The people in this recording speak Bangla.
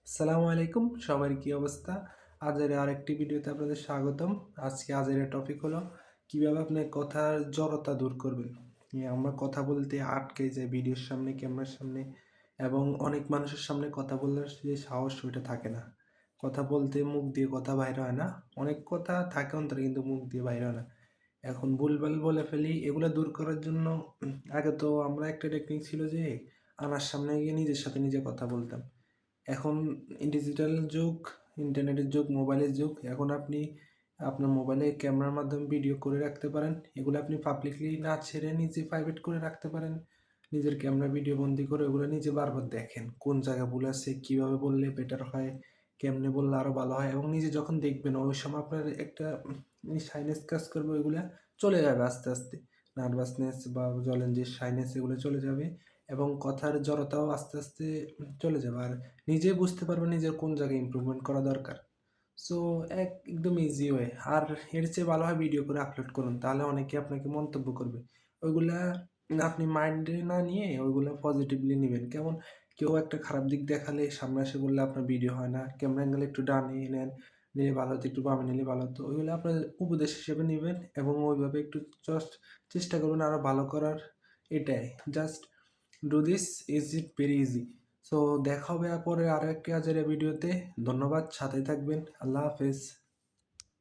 আসসালামু আলাইকুম, সবার কি অবস্থা? আজের আরেকটি ভিডিওতে আপনাদের স্বাগতম। আজকে আজের টপিক হলো কিভাবে আপনি কথার জড়তা দূর করবেন। আমরা কথা বলতে আটকে যাই ভিডিওর সামনে, ক্যামেরার সামনে এবং অনেক মানুষের সামনে কথা বলার যে সাহস ওইটা থাকে না। কথা বলতে মুখ দিয়ে কথা বাইর হয় না। অনেক কথা থাকে অন্তরে কিন্তু মুখ দিয়ে বাইর হয় না। এখন ভুলভাল বলে ফেলি। এগুলা দূর করার জন্য আগে তো আমরা একটা টেকনিক ছিল যে আয়নার সামনে গিয়ে নিজের সাথে নিজে কথা বলতাম। এখন ডিজিটাল যুগ, ইন্টারনেটের যুগ, মোবাইলের যুগ। এখন আপনি আপনার মোবাইলে ক্যামেরার মাধ্যমে ভিডিও করে রাখতে পারেন। এগুলো আপনি পাবলিকলি না ছেড়ে নিজে প্রাইভেট করে রাখতে পারেন। নিজের ক্যামেরা ভিডিও বন্দি করে ওগুলো নিজে বারবার দেখেন। কোন জায়গায় ভুল আছে, কিভাবে বললে বেটার হয়, কেমনে বললে আরো ভালো হয় এবং নিজে যখন দেখবেন ওই সময় আপনার একটা শাইনেস কাজ করবে, ওইগুলা চলে যাবে আস্তে, আস্তে। নার্ভাসনেস বা বলেন যে শাইনেস এগুলো চলে যাবে এবং কথার জড়তাও আস্তে, আস্তে চলে যাবে। আর নিজেই বুঝতে পারবেন নিজের কোন জায়গায় ইমপ্রুভমেন্ট করা দরকার। সো একদম ইজি ওয়ে। আর এর চেয়ে ভালো হয় ভিডিও করে আপলোড করুন। তাহলে অনেকে আপনাকে মন্তব্য করবে। ওইগুলা আপনি মাইন্ডে না নিয়ে ওইগুলা পজিটিভলি নিবেন। কেমন কেউ একটা খারাপ দিক দেখালে সামনে এসে বললে আপনার ভিডিও হয় না। ক্যামেরা অ্যাঙ্গেল একটু ডানে নেন, নিলে ভালো হতো, একটু বামে নিলে ভালো হতো। ওইগুলো আপনার উপদেশ হিসেবে নিবেন এবং ওইভাবে একটু জাস্ট চেষ্টা করবেন আরো ভালো করার। এটাই। Just do this, is it very easy. So দেখা হবে পরে আরো এক কাজের ভিডিওতে। ধন্যবাদ, সাথে থাকবেন। আল্লাহ হাফেজ।